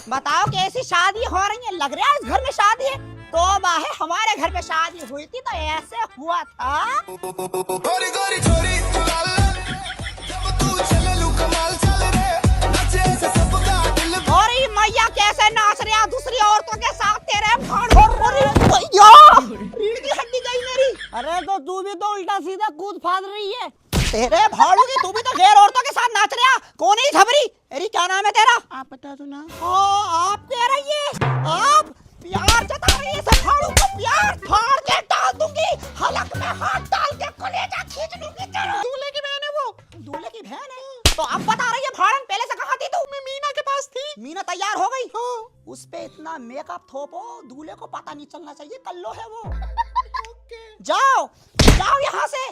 बताओ कैसी शादी हो रही है? लग रहा है इस घर में शादी है। तो बाहे हमारे घर पे शादी हुई थी तो ऐसे हुआ था। गोरी गोरी छोरी जब तू चले लू कमाल चल रे नाचे ऐसे सबका दिल। और ये मैया कैसे नाच रहा है दूसरी औरतों के साथ तेरे रीढ़ की हड्डी गई मेरी। अरे तो तू भी तो उल्टा सीधा कूद फाद रही है। तेरे भाड़ू की तू भी तो गैर औरतों के साथ नाच रहा। कौन है झबरी? अरे क्या नाम है तेरा? आप बता दो ना। आप कह रही है आप प्यार जता रही है। सब भाड़ू को प्यार फाड़ के डाल दूंगी, हलक में हाथ डाल के कलेजा खींच लूंगी तेरा। दूल्हे की बहन है वो। दूल्हे की बहन है तो अब बता रही है भाड़न पहले से कहाँ थी तू? मैं मीना के पास थी। मीना तैयार हो गई? हाँ। उस पे इतना मेकअप थोपो दूल्हे को पता नहीं चलना चाहिए कल्लो है वो। जाओ जाओ यहाँ से।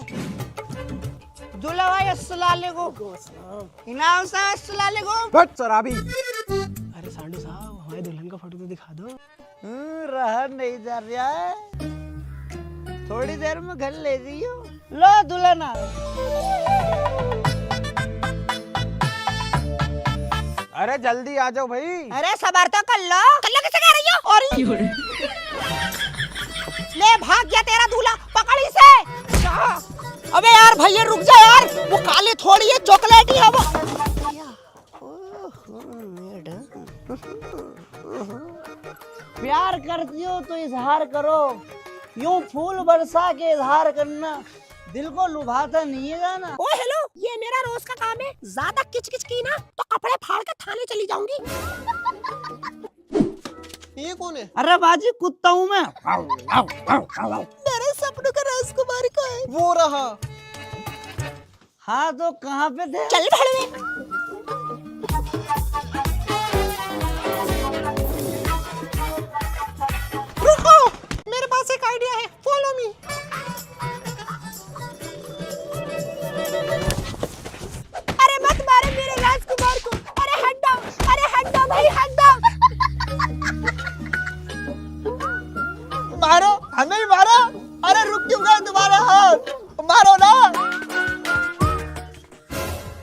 दूल्हा भाई अस्सलाम वालेकुम। इनाम साहब अस्सलाम वालेकुम। बट शराबी। अरे सांडू साहब हमारे दुल्हन का फोटो तो दिखा दो। रहा नहीं जा रहा है, थोड़ी देर में घर ले जाइयो। लो दुल्हन। अरे जल्दी आ जाओ भाई। अरे सबर तो कर लो। किसे कह रही हो? और ले भाग गया तेरा दूल्हा, पकड़ी से। अबे यार भैया रुक जा यार, वो काली थोड़ी है चॉकलेटी है वो। प्यार करती हो तो इजहार करो, यूं फूल बरसा के इजहार करना दिल को लुभाता नहीं है ना। ओ हेलो, ये मेरा रोज का काम है। ज्यादा किचकिच की ना तो कपड़े फाड़ के थाने चली जाऊंगी। ये कौन है? अरे बाजी कुत्ता हूँ मैं। मेरे सपनों का राजकुमार का है। वो रहा। हाँ तो कहाँ पे थे? चल भड़वे। रुको, मेरे पास एक आइडिया है, फॉलो मी। अरे मत मारो मेरे राजकुमार को। अरे हट जाओ भाई, हट जाओ। मारो, हमें ही मारो। अरे रुक क्यों गए तुम्हारे हाथ? मारो ना।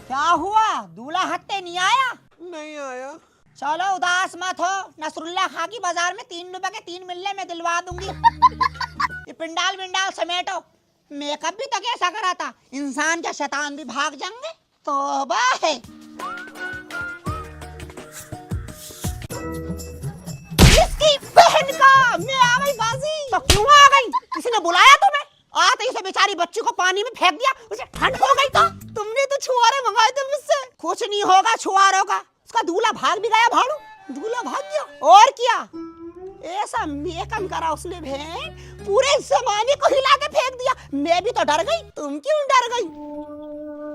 क्या हुआ? दूल्हा हत्ते नहीं आया? नहीं आया। चलो उदास मत हो, नसरुल्ला खां की बाजार में 3 रुपए के 3 मिलने में दिलवा दूंगी। ये पिंडाल विंडाल समेटो। मेकअप भी तो कैसा करा था, इंसान क्या शैतान भी भाग जाएंगे। तौबा है। इसकी बहन का मैं आ गई बाजी। तो क्यों आ गई? किसी ने बुलाया तुम्हें? आते ही से बेचारी बच्ची को पानी में फेंक दिया, उसे ठंड हो गई। तो तुमने तो छुआरे मंगाए थे मुझसे। कुछ नहीं होगा छुआरों का। उसका दूल्हा भाग भी गया भाड़ू, दूल्हा भाग गया। और क्या ऐसा मेकअप करा उसने बहन, पूरे जमाने को हिला के फेंक दिया। मैं भी तो डर गई, तुम क्यों डर गई?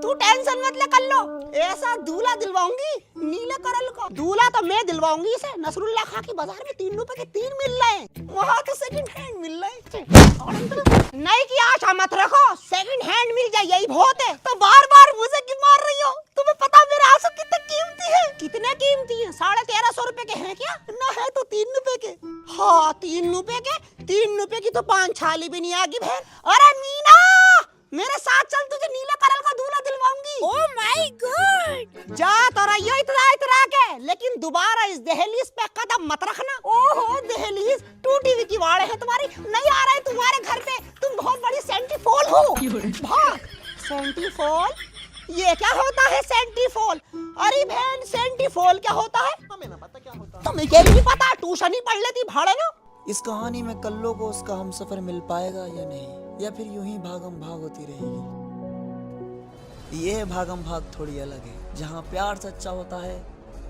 तू टेंशन मत ले, कर लो। ऐसा दूल्हा दिलवाऊंगी नीले करल का। दूल्हा तो मैं दिलवाऊंगी इसे। नसरुल्ला खां की बाजार में 3 रुपए के 3 मिल रहे हैं, वहाँ तो सेकंड हैंड मिल रहे हैं। नहीं की आशा मत रखो, सेकंड हैंड मिल जाए यही बहुत है। तो बार बार मुझे क्यों मार रही हो? तुम्हें पता मेरे आंसू कितने कीमती है? कितने कीमती है? 1350 रुपए के हैं क्या? ना है तो 3 रुपए के। हाँ 3 रुपए के। 3 रुपए की तो 5 छाली भी नहीं आएगी बहन। अरे मीना मेरे साथ चल, तुझे नीला करल का दूल्हा दिलवाऊंगी। Oh my God. जा तो रही हो इतरा के, लेकिन दोबारा इस दहलीज पे कदम मत रखना। ओहो दहलीज टूटी हुई की वाड़े है तुम्हारी, नहीं आ रहे तुम्हारे घर पे। तुम बहुत बड़ी सेंटीफोल हो। भाग। सेंटीफोल? ये क्या होता है सेंटीफोल? अरे बहन सेंटीफोल क्या होता है? हमें ना पता क्या होता। तुम्हें क्या नहीं पता? ट्यूशन ही पढ़ लेती भाड़े ना। इस कहानी में कल्लो को उसका हमसफर मिल पाएगा या नहीं, या फिर यूं ही भागम भाग होती रहेगी। ये भागम भाग थोड़ी अलग है। जहाँ प्यार सच्चा होता है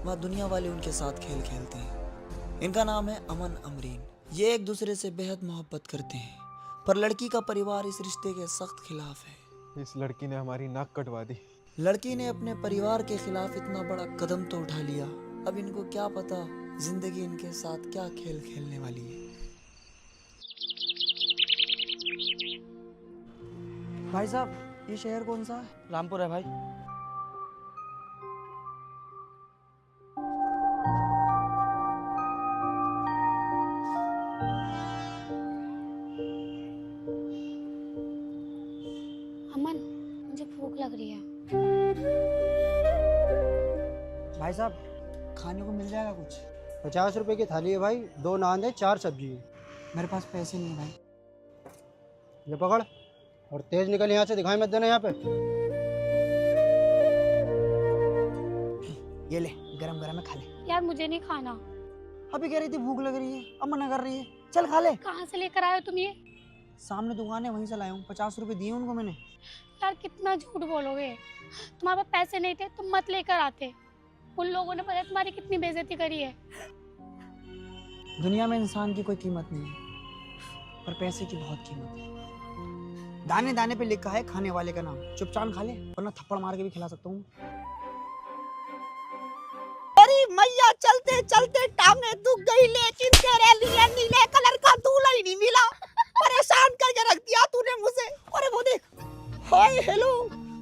वहाँ दुनिया वाले उनके साथ खेल खेलते हैं। इनका नाम है अमन अमरीन। ये एक दूसरे से बेहद मोहब्बत करते हैं, पर लड़की का परिवार इस रिश्ते के सख्त खिलाफ है। इस लड़की ने हमारी नाक कटवा दी। लड़की ने अपने परिवार के खिलाफ इतना बड़ा कदम तो उठा लिया। अब इनको क्या पता जिंदगी इनके साथ क्या खेल खेलने वाली है। भाई साहब ये शहर कौन सा है? रामपुर है भाई। अमन मुझे भूख लग रही है। भाई साहब खाने को मिल जाएगा कुछ? ₹50 की थाली है भाई, 2 नान है, 4 सब्जी है। मेरे पास पैसे नहीं है भाई। ये पकड़ और तेज निकल यहाँ से, दिखाई मत देना यहाँ पे। ये ले, गरम गरम है, खा ले। यार मुझे नहीं खाना। अभी कह रही थी भूख लग रही है, अब मना कर रही है। चल खा ले। कहाँ से लेकर आए हो तुम ये? सामने दुकान है, वहीं से लाया हूँ। ₹50 दिए उनको मैंने। यार कितना झूठ बोलोगे, तुम्हारे पास पैसे नहीं थे तुम मत लेकर आते। उन लोगों ने पता है तुम्हारी कितनी बेइज्जती करी है। दुनिया में इंसान की कोई कीमत नहीं है, पर पैसे की बहुत कीमत है। दाने दाने पे लिखा है खाने वाले का नाम। चुपचाप खा ले, वरना थप्पड़ मार के भी खिला सकता हूँ। अरे मैया, चलते चलते टांगे दुख गई, लेकिन तेरे लिए नीले कलर का दूल्हा ही नहीं मिला। परेशान करके रख दिया तूने मुझे। अरे वो देख, hi hello,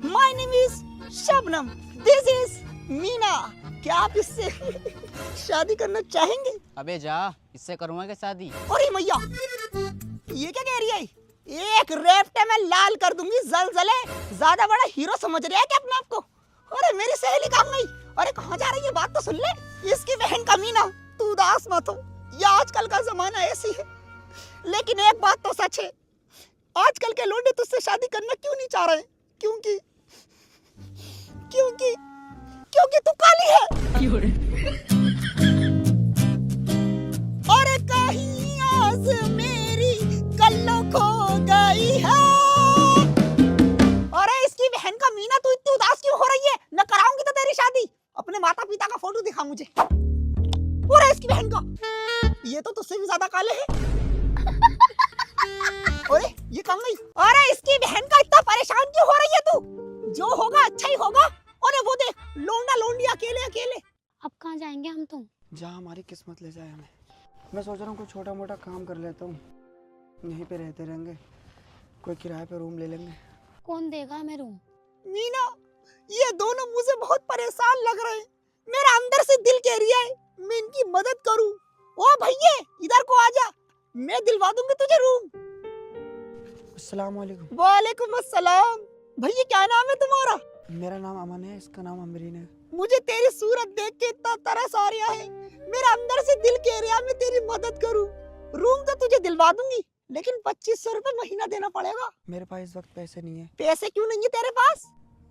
my name is Shabnam, this is Meena. क्या आप इससे शादी करना चाहेंगे? अबे जा, इससे करूँगा क्या शादी? अरे मैया, ये क्या कह रही है? एक रेफ्टे में लाल कर दूंगी, जलजले। ज्यादा बड़ा हीरो समझ रहा है क्या अपने आप को? अरे मेरी सहेली कहाँ गई? अरे कहाँ जा रही है, बात तो सुन ले। इसकी बहन का मीना, तू उदास मत हो, ये आजकल का जमाना ऐसी है। लेकिन एक बात तो सच है, आजकल के लोग तुझसे शादी करना क्यों नहीं चाह रहे? क्योंकि क्योंकि क्योंकि तू काली है। और कहीं आस मेरी कल्लो खो गई है। अरे इसकी बहन का मीना, तू इतनी उदास क्यों हो रही है? न कराऊंगी तो तेरी शादी। अपने माता पिता का फोटो दिखा मुझे। और इसकी बहन का, ये तो तुझसे भी ज्यादा काले हैं। अरे ये कम नहीं। अरे इसकी बहन का, इतना परेशान क्यों हो रही है तू? जो होगा अच्छा ही होगा। अरे वो देख, लोंडा लोंडी अकेले अकेले। अब कहाँ जाएंगे हम तुम? जहाँ हमारी किस्मत ले जाए हमें। मैं सोच रहा हूँ कोई छोटा मोटा काम कर लेता हूँ, यहीं पे रहते रहेंगे, कोई किराए पे रूम ले लेंगे। कौन देगा हमें रूम? मीना, ये दोनों मुझे बहुत परेशान लग रहे हैं। मेरा अंदर से दिल कह रही है मैं इनकी मदद करूं। ओ भैया, इधर को आजा, मैं दिलवा दूंगी तुझे रूम। अस्सलाम वालेकुम। वालेकुम अस्सलाम। भैया क्या नाम है तुम्हारा? मेरा नाम अमन है, इसका नाम अमरीन है। मुझे तेरी सूरत देख के इतना तरस आ रहा है, मेरा अंदर से दिल कह रहा है मैं तेरी मदद करूं। रूम तो तुझे दिलवा दूंगी, लेकिन 2500 रुपए महीना देना पड़ेगा। मेरे पास इस वक्त पैसे नहीं है। पैसे क्यों नहीं है तेरे पास?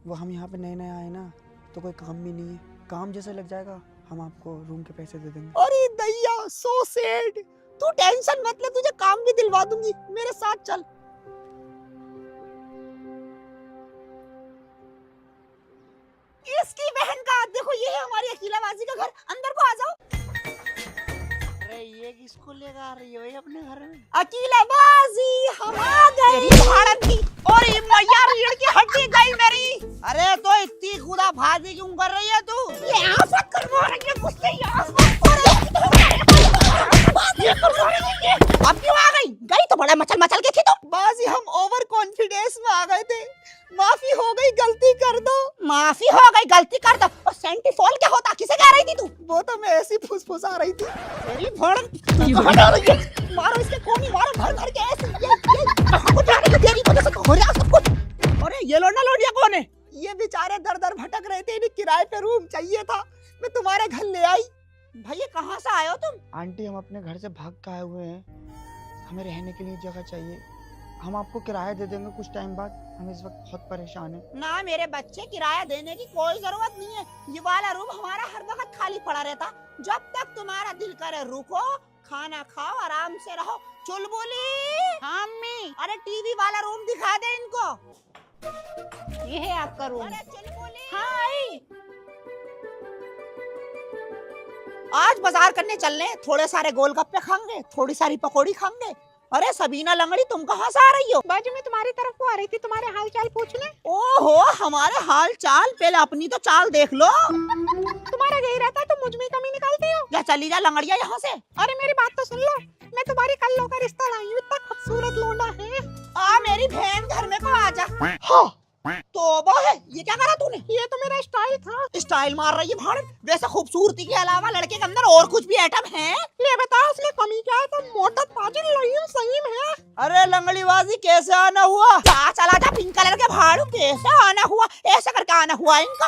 वो हम यहाँ पे नए नए आए ना, तो कोई काम भी नहीं है। काम जैसे लग जाएगा हम आपको रूम के पैसे दे देंगे। अरे दैया, सो सैड। तू टेंशन मत ले, तुझे काम भी दिलवा दूंगी, मेरे साथ चल। इसकी बहन का देखो, ये है हमारी अकीलाबाजी का घर। अंदर को आ जाओ। अरे ये किसको लेकर आ रही हो अपने घर में? अकीलाबाजी हम आ गए। तेरी भारत की। और ये मैया, रीढ़ की हड्डी गई मेरी। अरे तो इतनी खुदा भाजी क्यों कर रही है तू? ये आफत करवा रही है मुझसे, ये आफत। अब क्यों आ गई? गई तो बड़ा मचल मचल के थी तुम। बाजी, हम ओवर कॉन्फिडेंस में आ गए थे। माफी हो गई, गलती कर दो। माफी हो गई, गलती कर दो। और सेंटीफॉल क्या होता? किसे कह रही थी तू? वो तो मैं ऐसी फुसफुसा रही थी। तेरी भड़क कहां जा रही है? मारो इसके कोनी, मारो भर भर के ऐसे। ये कहां को जा रही है? तेरी वजह से तो हो रहा सब कुछ। अरे ये लोंडा लोंडिया कौन है? ये बेचारे दर दर भटक रहे थे, इन्हें किराए पे रूम चाहिए था, मैं तुम्हारे घर ले आई। भैया कहाँ से आए हो तुम? आंटी, हम अपने घर से भाग के आए हुए हैं, हमें रहने के लिए जगह चाहिए। हम आपको किराया दे देंगे कुछ टाइम बाद, हम इस वक्त बहुत परेशान हैं। ना मेरे बच्चे, किराया देने की कोई जरूरत नहीं है। ये वाला रूम हमारा हर वक्त खाली पड़ा रहता। जब तक तुम्हारा दिल करे रुको, खाना खाओ, आराम से रहो। चुलबुली। हाँ अम्मी। अरे टीवी वाला रूम दिखा दे इनको। ये है आपका रूम। अरे चुलबुली। हाय। आज बाजार करने चलने, थोड़े सारे गोलगप्पे खाएंगे, थोड़ी सारी पकौड़ी खाएंगे। अरे सबीना लंगड़ी, तुम कहाँ से आ रही हो? बाजू में तुम्हारी तरफ को आ रही थी, तुम्हारे हाल चाल पूछने। ओहो, हमारे हाल चाल? पहले अपनी तो चाल देख लो। तुम्हारा यही रहता है, तुम मुझ में कमी निकालती हो। या चली जा लंगड़िया यहाँ से। अरे मेरी बात तो सुन लो, मैं तुम्हारी कल्लो का रिश्ता लाई हूँ, इतना खूबसूरत लोंडा है। आ मेरी बहन घर में को आजा। हाँ तौबा है, ये क्या करा तूने? ये तो मेरा स्टाइल था। स्टाइल मार रही है भाड़। वैसे खूबसूरती के अलावा लड़के के अंदर और कुछ भी आइटम है? ले बता, उसमें कमी क्या है? तो मोटा ताजुल लईम सहीम है। अरे लंगड़ीबाजी कैसे आना हुआ? जा चला जा, पिंक कलर के भाड़ू कैसे आना हुआ? ऐसा करके आना हुआ इनका।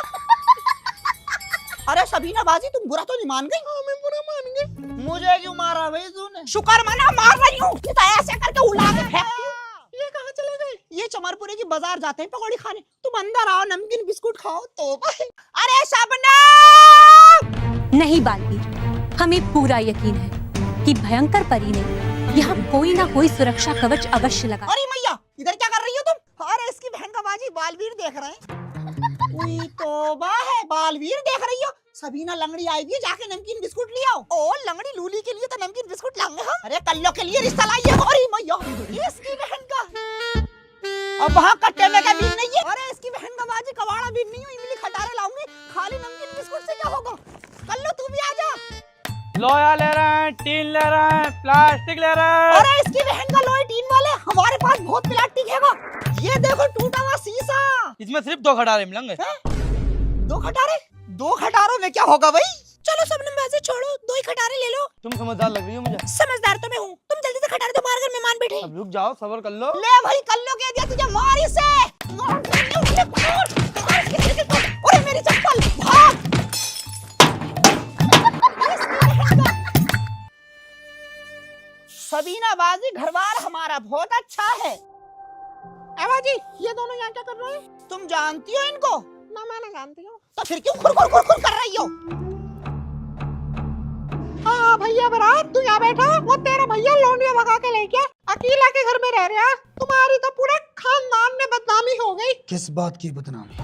अरे सबीना बाजी तुम बुरा तो नहीं मान गई? हाँ, मैं बुरा मान गई। मुझे क्यों मारा भाई तूने? शुक्र मना मार रही हूँ कि तो ऐसे करके उड़ा के फेंकती हूँ। ये कहाँ चले गए? ये चमरपुरे की बाजार जाते हैं पकौड़ी खाने, तुम अंदर आओ नमकीन बिस्कुट खाओ तो। अरे शबनम! नहीं बालवीर, हमें पूरा यकीन है कि भयंकर परी ने यहाँ कोई ना कोई सुरक्षा कवच अवश्य लगा। अरे मैया इधर क्या कर रही हो तुम? अरे इसकी बहन का बाजी बालवीर देख रहे हैं। उई तौबा है, बालवीर देख रही हो? सबीना लंगड़ी आई है, जाके नमकीन बिस्कुट ले आओ। ओ लंगड़ी लूली के लिए तो नमकीन बिस्कुट लाएंगे हम। अरे कल्लो के लिए रिश्ता लाइए। अरे मैया ये इसकी बहन का। अब वहाँ कट्टे में का बीन नहीं है। अरे इसकी बहन का बाजी कबाड़ा बीन नहीं हो, इमली खटारे लाऊंगी। खाली नमकीन बिस्कुट से क्या होगा? कल्लो तू भी आ जा। लोहा ले रहे हैं, टीन ले रहे हैं, प्लास्टिक ले रहे हैं। अरे इसकी बहन का लोहे टीन वाले, हमारे पास बहुत प्लास्टिक है। ये देखो टूटा हुआ शीशा। इसमें सिर्फ 2 खटारे मिलेंगे। 2 खटारे? 2 खटारों में क्या होगा भाई? चलो सबने वैसे छोड़ो, 2 ही खटारे ले लो। तुम समझदार लग रही हो मुझे। समझदार तो मैं हूँ, तुम जल्दी से खटारे दो, बाहर घर मेहमान बैठे। अब रुक जाओ, सब्र कर लो। ले भाई कल्लो कह दिया तुझे, मार इसे। अरे मेरी चप्पल, भाग। सबीना बाजी घरबार हमारा बहुत अच्छा है। एवा जी ये दोनों यहाँ क्या कर रहे हैं? तुम जानती हो इनको? ना मैं नहीं जानती हूँ। तो फिर क्यों खुर खुर खुर खुर कर रही हो? हाँ भैया बरात तू यहाँ बैठा, वो तेरा भैया लौंडिया भगा के लेके अकेला के घर में रह रहा। तुम्हारी तो पूरे खानदान में बदनामी हो गई। किस बात की बदनामी?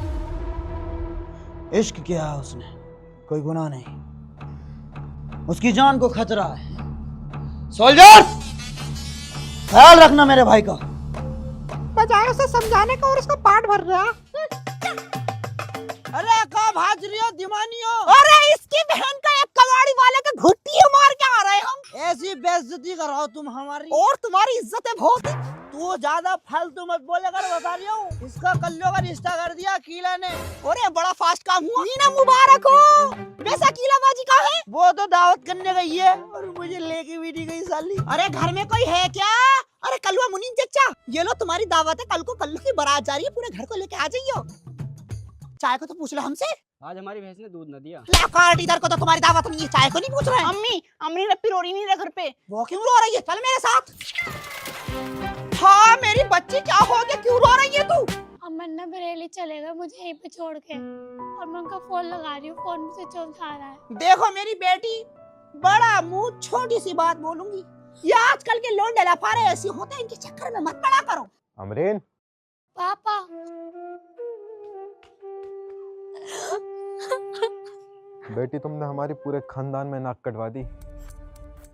इश्क किया है उसने, कोई गुनाह नहीं। उसकी जान को खतरा है। सोल्जर ख्याल रखना मेरे भाई का। बजाय उसे समझाने का और उसका पाठ भर रहा। अरे का भाज रही हो दीवानियों? अरे इसकी बहन का एक कबाड़ी वाले का घुट्टी मार के आ रहे हैं हम। ऐसी बेइज्जती कराओ तुम हमारी, और तुम्हारी इज्जत है बहुत। तू ज्यादा फालतू मत बोले कर, बता रही हूँ। इसका कल्लो का रिश्ता कर दिया अकीला ने। अरे बड़ा फास्ट काम हुआ। मीना मुबारक हो। वैसा अकीला बाजी का है? वो तो दावत करने गई है और मुझे लेके भी नहीं गई साली। अरे घर में कोई है क्या? अरे कलवा मुनीन चचा, ये लो तुम्हारी दावत है। कल को कल्लू की बारात जा रही है, पूरे घर को लेके आ जाइयो। चाय को तो पूछ लो हमसे। आज हमारी भैंस ने दूध न दिया। ला कार्ड इधर को तो तुम्हारी दावत नहीं है, चाय को नहीं पूछ रहे हैं। अम्मी ने पिरोरी नहीं रहा घर पे। वो क्यों रो रही है? चल मेरे साथ। हाँ मेरी बच्ची क्या हो गया, क्यों रो रही है तू? अमन ना बरेली चलेगा मुझे यहीं पे छोड़ के, और मैं उनका फोन लगा रही हूँ, फोन से स्विच ऑफ आ रहा है। देखो मेरी बेटी, बड़ा मुंह, छोटी सी बात बोलूंगी। ये आजकल के लोंडे लफारे ऐसे होते हैं, इनके चक्कर में मत पड़ा करो। अमरीन पापा बेटी, तुमने हमारी पूरे खानदान में नाक कटवा दी।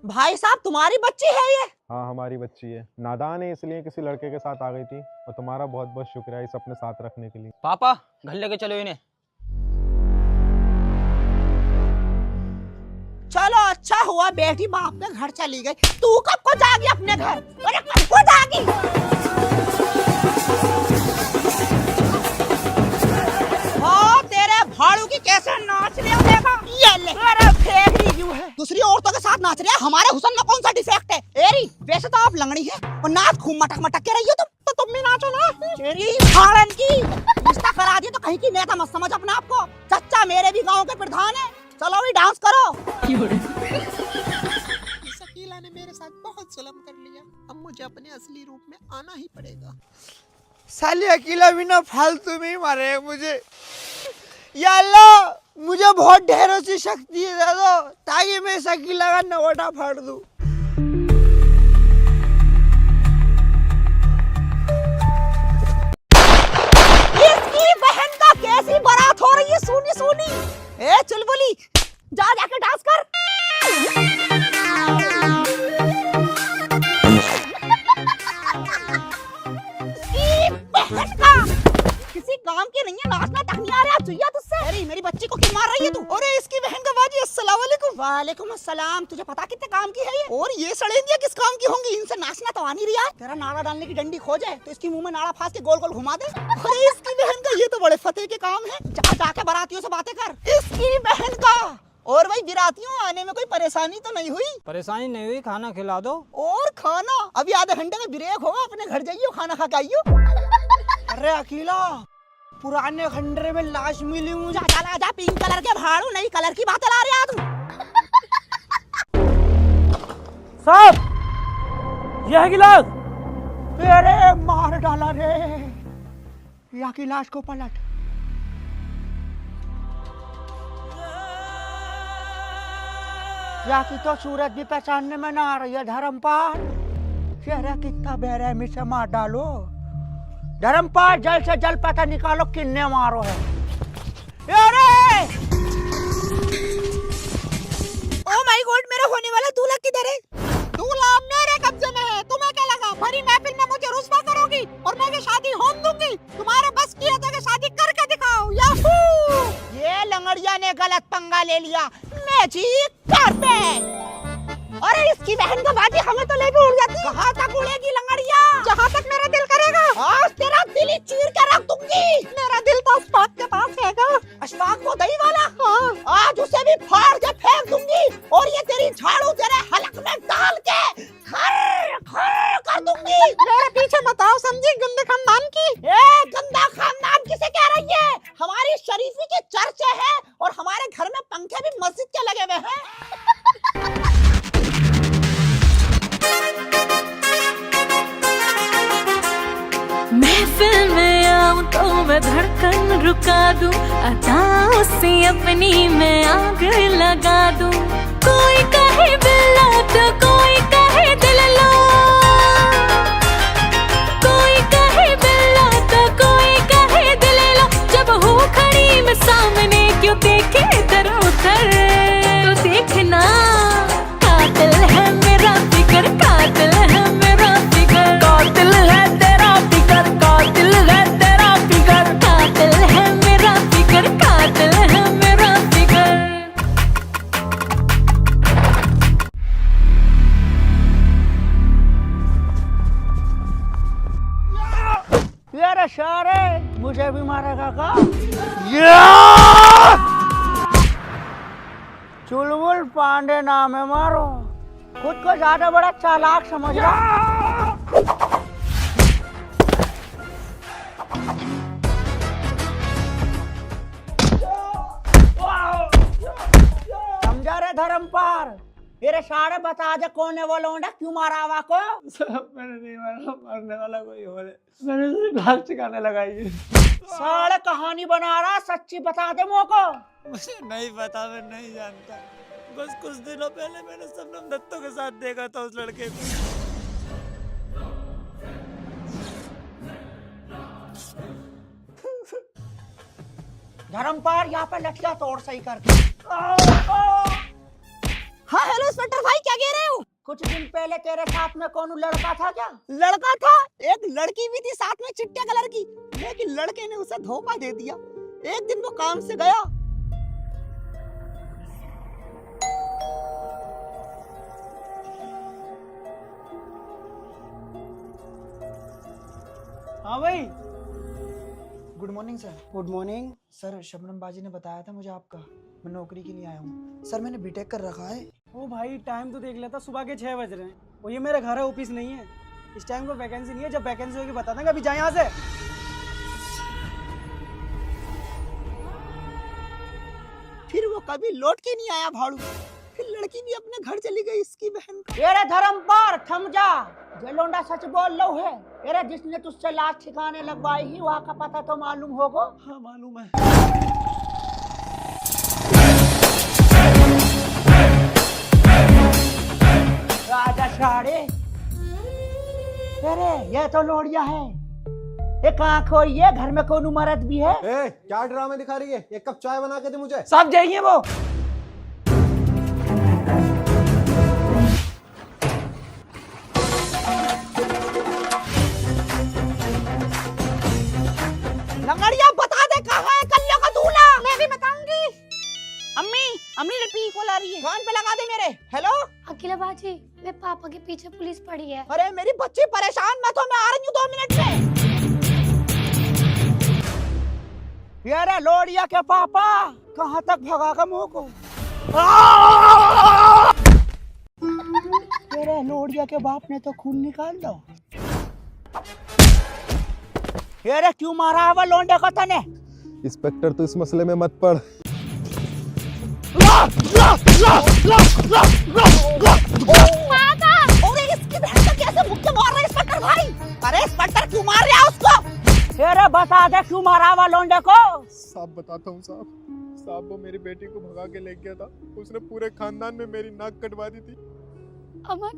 भाई साहब तुम्हारी बच्ची है ये? हाँ हमारी बच्ची है। नादान है इसलिए किसी लड़के के साथ आ गई थी, और तुम्हारा बहुत बहुत शुक्रिया इसे अपने साथ रखने के लिए। पापा घर लेके चलो इन्हें। चलो अच्छा हुआ बेटी बाप के घर चली गई। तू कब को जागी अपने घर? अरे कब को जागी? हाँ तेरे भाड़ू की कैसे नाच रही हो देखा? ये ले। अरे फेंक रही क्यों है? दूसरी औरतों के साथ नाच रहे हैं, हमारे हुस्न में कौन सा डिफेक्ट है? एरी वैसे तो आप लंगड़ी है और नाच खूब मटक मटक के रही हो तुम, तो तुम भी नाचो ना। तेरी भाड़न की रिश्ता करा दिया तो कहीं की नेता मत समझ अपने आप को। चच्चा मेरे भी गांव के प्रधान है, चलो भी डांस करो। शकीला ने मेरे साथ बहुत जुल्म कर लिया, अब मुझे अपने असली रूप में आना ही पड़ेगा। साले अकेला भी ना फालतू में ही मारे मुझे। या अल्लाह मुझे बहुत ढेरों सी शक्ति दे दो ताकि मैं शकीला का नवटा फाड़ दूं। इसकी बहन का कैसी बारात हो रही है, सुनी सुनी। ए चुलबुली जा जाके डांस कर। बहन का किसी काम की नहीं है, नाचना तक नहीं आ रहा चुईया तुझसे। अरे मेरी बच्ची को क्यों मार रही है तू? अरे इसकी बहन का बाजी अस्सलाम वालेकुम। वालेकुम अस्सलाम। तुझे पता कितने काम की है ये? और ये सड़ेंदिया किस काम की होंगी? इनसे नाचना तो आ नहीं रहा। तेरा नाड़ा डालने की डंडी खो जाए तो इसकी मुंह में नाड़ा फांस के गोल गोल घुमा दे। अरे इसकी बहन का ये तो बड़े फतेह के काम है। जा जाके बारातियों से बातें कर। इसकी बहन का। और भाई बारातियों आने में कोई परेशानी तो नहीं हुई? परेशानी नहीं हुई, खाना खिला दो। और खाना अभी आधे घंटे का ब्रेक होगा, अपने घर जाइयो खाना खा के आइयो। अरे अकेला पुराने खंडरे में लाश मिली मुझे। जा पिंक कलर के भाड़ू नई कलर की बातें ला रहा तू। साहब यह गिलास। अरे मार डाला रे, या की लाश को पलट। या की तो सूरज भी पहचानने में ना आ रही है धर्मपाल। चेहरा कितना बेरहमी से मार डालो। धर्मपाल जल्द से जल्द पता निकालो किन्ने मारो है। अरे ओ माय गॉड, मेरा होने वाला दूल्हा किधर है? दूल्हा मेरे कब्जे में है। तुम्हें क्या लगा भरी महफिल में मुझे रुस्वा करोगी और मैं शादी होम दूंगी? तुम्हारे बस की है तो शादी करके दिखाओ। याहू! ये लंगड़िया ने गलत पंगा ले लिया। Magic carpet. अरे इसकी बहन का बाजी हमें तो लेके उड़ जाती। कहाँ तक उड़ेगी लंगड़िया? जहाँ तक मेरा दिल करेगा। आज तेरा दिल ही चीर के रख दूंगी। मेरा दिल तो अशफाक के पास हैगा। अशफाक वो दही वाला? हाँ। आज उसे भी फाड़ के फेंक दूंगी और ये तेरी झाड़ू तेरे हलक में डाल के खर खर कर दूंगी। मेरे पीछे मत आओ, समझी? गंदे खानदान की। गंदा खानदान किसे कह रही है? हमारी शरीफी की चर्चा है और हमारे घर में पंखे भी मस्जिद के लगे हुए हैं। महफिल में आऊं तो मैं धड़कन रुका दूं, अदाओं से अपनी मैं आग लगा दूं। कोई कहे बिल्ला तो कोई कहे दिल लो, कोई कहे बिल्ला तो कोई कहे दिल लो। जब हो खड़ी मैं सामने क्यों देखे इधर उधर, तो देखना कातिल है मेरा फिकर, कातिल है मेरा फिकर, कातिल है तेरा फिकर, कातिल है तेरा फिकर, कातिल है मेरा फिकर, कातिल है मेरा फिकर। ये सारे मुझे भी मारेगा का? चुलबुल पांडे नाम है मारो। खुद को ज्यादा बड़ा चालाक समझ रहा। समझा रे धर्मपाल? मेरे सारे बता दे कौन है वो लौंडा, क्यों मारा हवा को? मैंने नहीं मारा, मारने वाला कोई और है। मैंने सिर्फ घास चिकाने लगाई है। साले कहानी बना रहा, सच्ची बता दे मोको। मुझे नहीं पता, मैं नहीं जानता। बस कुछ दिनों पहले मैंने शबनम दत्तों के साथ देखा था उस लड़के को। धर्मपाल यहाँ पे लठिया तोड़ सही करके। हाँ हेलो इंस्पेक्टर भाई, क्या कह रहे हो? कुछ दिन पहले तेरे साथ में कौन लड़का था क्या? लड़का था, एक लड़की भी थी साथ में चिट्टे कलर की, लेकिन लड़के ने उसे धोखा दे दिया। एक दिन वो काम से गया। हाँ भाई। Good morning sir. Good morning. Sir Shabnam बाजी ने बताया था मुझे आपका, मैं नौकरी के लिए आया हूँ। सर मैंने बीटेक कर रखा है। ओ भाई टाइम तो देख लेता, सुबह के 6 बज रहे हैं और ये मेरा घर है, ऑफिस नहीं है। इस टाइम को वैकेंसी नहीं है, जब वैकेंसी होगी बता देंगे। अभी जाए यहाँ से। फिर वो कभी लौट के नहीं आया भाड़ू। फिर लड़की भी अपने घर चली गई इसकी बहन को। तेरे धर्मपाल थम जा, जे लोंडा सच बोल लो है। तेरे जिसने तुझसे लाश ठिकाने लगवाई ही वहाँ का पता तो मालूम होगा? हाँ मालूम है। राजा साड़े, अरे ये तो लोड़िया है। एक आँख हो, ये घर में कौन मर्द भी है? क्या ड्रामे दिखा रही है? एक कप चाय बना के दे मुझे। साहब जाइए वो। लंगड़िया बता दे कहाँ है कल्लो का दूल्हा? मैं भी बताऊंगी। अम्मी, अम्मी लड़की को ला रही है। कान पे लगा दे मेरे। हेलो अकेला बाजी, मेरे पापा के पीछे पुलिस पड़ी है। अरे मेरी बच्ची परेशान मत हो, मैं आ रही हूँ 2 मिनट में। अरे लोड़िया के पापा कहाँ तक भगागा मुँह को? अरे लोड़िया के बाप ने तो खून निकाल दो। अरे क्यों मारा है वो लौंडे को तने? इंस्पेक्टर तू इस मसले में मत पड़। अरे इसकी बहन को कैसे मुक्के मार रहे इंस्पेक्टर भाई? अरे इंस्पेक्टर क्यों मार रहा है उसको? अरे बता दे क्यों मारा वो लौंडे को? साहब बताता हूँ साहब। साहब वो मेरी बेटी को भगा के ले गया था। उसने पूरे खानदान में मेरी नाक कटवा दी थी। अमन,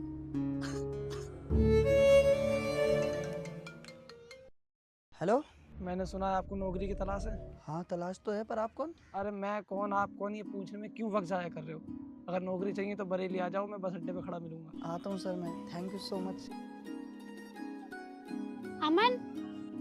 हेलो, मैंने सुना है आपको नौकरी की तलाश है। हाँ तलाश तो है, पर आप कौन? अरे मैं कौन आप कौन ये पूछने में क्यों वक्त जाया कर रहे हो? अगर नौकरी चाहिए तो बरेली आ जाओ, मैं बस अड्डे पे खड़ा मिलूंगा। आता हूँ सर मैं, थैंक यू सो मच। अमन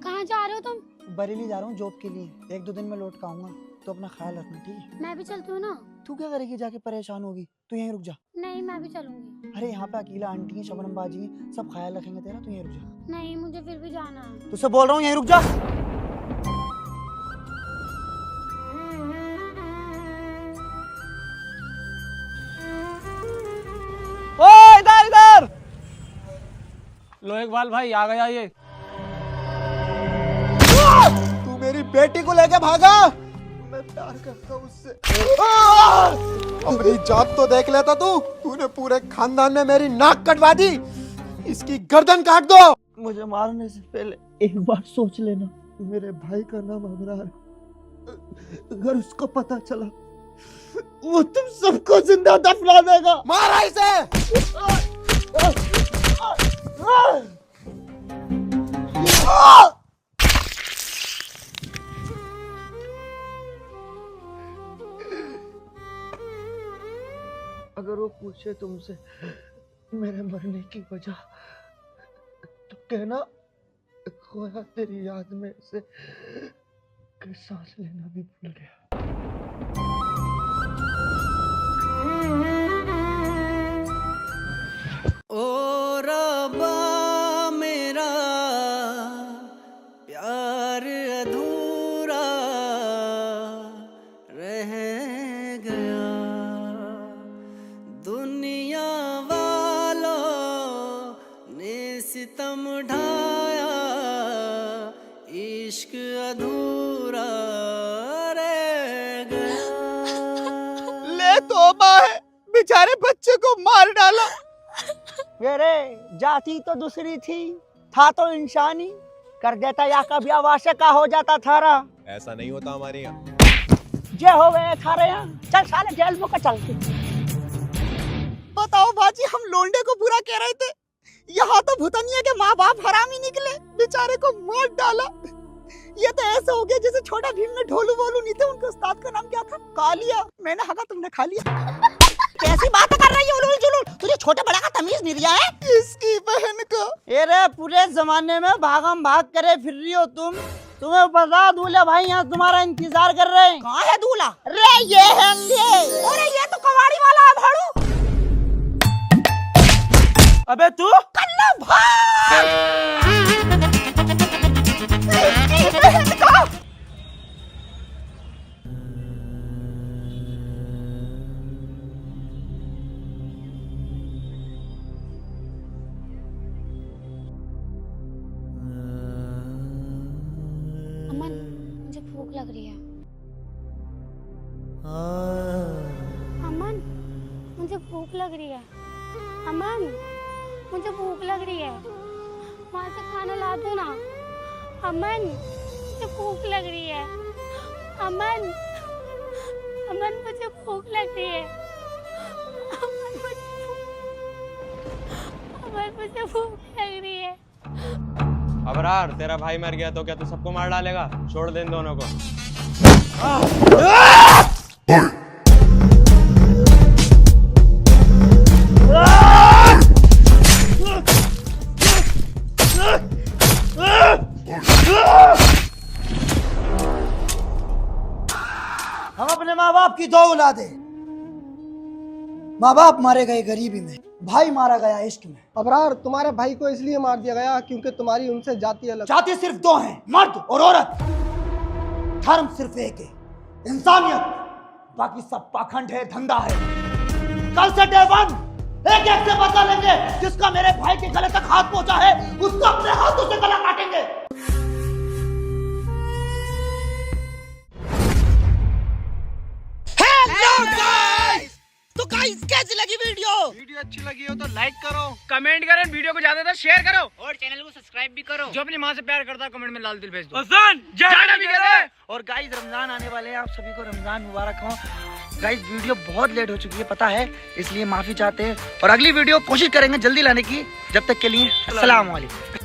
कहाँ जा रहे हो तुम? बरेली जा रहा हूँ जॉब के लिए, 1-2 दिन में लौट के आऊंगा, तो अपना ख्याल रखना ठीक है? मैं भी चलती हूँ ना। तू क्या करेगी जाके, परेशान होगी? तू यहीं रुक जा। नहीं मैं भी चलूंगी। अरे यहाँ पे अकेला आंटी है, शबनम बाजी है, सब ख्याल रखेंगे तेरा, तू यहीं रुक जा। नहीं मुझे फिर भी जाना है। तुझसे बोल रहा हूँ यहीं रुक जा। ओ इधर इधर लो इकबाल भाई आ गया ये। तू मेरी बेटी को लेके भागा। मैं प्यार करता हूँ उससे। अपनी जात तो देख लेता तू। तूने पूरे खानदान में मेरी नाक कटवा दी। इसकी गर्दन काट दो। मुझे मारने से पहले एक बार सोच लेना। मेरे भाई का नाम अबरार है। अगर उसको पता चला वो तुम सबको जिंदा दफना देगा। मारा इसे। अगर वो पूछे तुमसे मेरे मरने की वजह, तो कहना खोया तेरी याद में से कि सांस लेना भी भूल गया। ओ रब्बा मेरा प्यार अधूरा रह गया, दुनिया वालों ने सितम ढाया, इश्क अधूरा रह गया। ले तौबा है, बेचारे बच्चे को मार डाला। अरे जाति तो दूसरी थी, था तो इंसानी। कर देता या कभी आवासे का हो जाता थारा। ऐसा नहीं होता हमारे यहाँ। जे हो गए थारे यहाँ। चल साले जेल में का चल। बताओ बाजी, हम लोंडे को बुरा कह रहे थे, यहाँ तो भूतनिया के माँ बाप हरामी निकले, बेचारे को मार डाला। ये तो ऐसा हो गया जैसे छोटा भीम में ढोलू बोलू नहीं थे, उनके उस्ताद का नाम क्या था? कालिया। मैंने हगा तुमने खा लिया। कैसी बात कर रही है उलूल जुलूल? तुझे छोटे बड़ा का तमीज नहीं रिया है? इसकी बहन को। अरे पूरे जमाने में भागम भाग करे फिर रही हो तुम। तुम्हें बता दूल्हा भाई यहाँ तुम्हारा इंतजार कर रहे हैं। कहाँ है दूल्हा? रे ये है ये। अरे ये तो कवाड़ी वाला है भाड़ू। अबे तू कल्ला भाई। इसकी बहन का। अमन मुझे भूख लग रही है। अमन मुझे भूख लग रही है। अमन मुझे भूख लग रही है, वहाँ से खाना ला दो ना। अमन मुझे भूख लग रही है। अमन अमन मुझे भूख लग रही है। अमन मुझे भूख लग रही है। अबरार तेरा भाई मर गया तो क्या तू सबको मार डालेगा? छोड़ दे इन दोनों को। हम अपने माँ बाप की दो औलादे। माँ बाप मारे गए गरीबी में, भाई मारा गया इश्क में। अबरार तुम्हारे भाई को इसलिए मार दिया गया क्योंकि तुम्हारी उनसे जाति अलग। जाति सिर्फ दो हैं, मर्द और औरत। धर्म सिर्फ एक है, इंसानियत। बाकी सब पाखंड है, धंधा है। कल से डे वन एक एक से बदला लेंगे। जिसका मेरे भाई के गले तक हाथ पहुंचा है उसको अपने हाथों से गला काटेंगे। गाइस कैसी लगी वीडियो? वीडियो अच्छी लगी हो तो लाइक करो, कमेंट करो, वीडियो को ज्यादा शेयर करो और चैनल को सब्सक्राइब भी करो। जो अपनी माँ से प्यार करता है कमेंट में लाल दिल भेज दो। और गाइस रमजान आने वाले हैं, आप सभी को रमजान मुबारक हो। गाइस वीडियो बहुत लेट हो चुकी है पता है, इसलिए माफी चाहते हैं और अगली वीडियो कोशिश करेंगे जल्दी लाने की। जब तक के लिए अस्सलाम वालेकुम।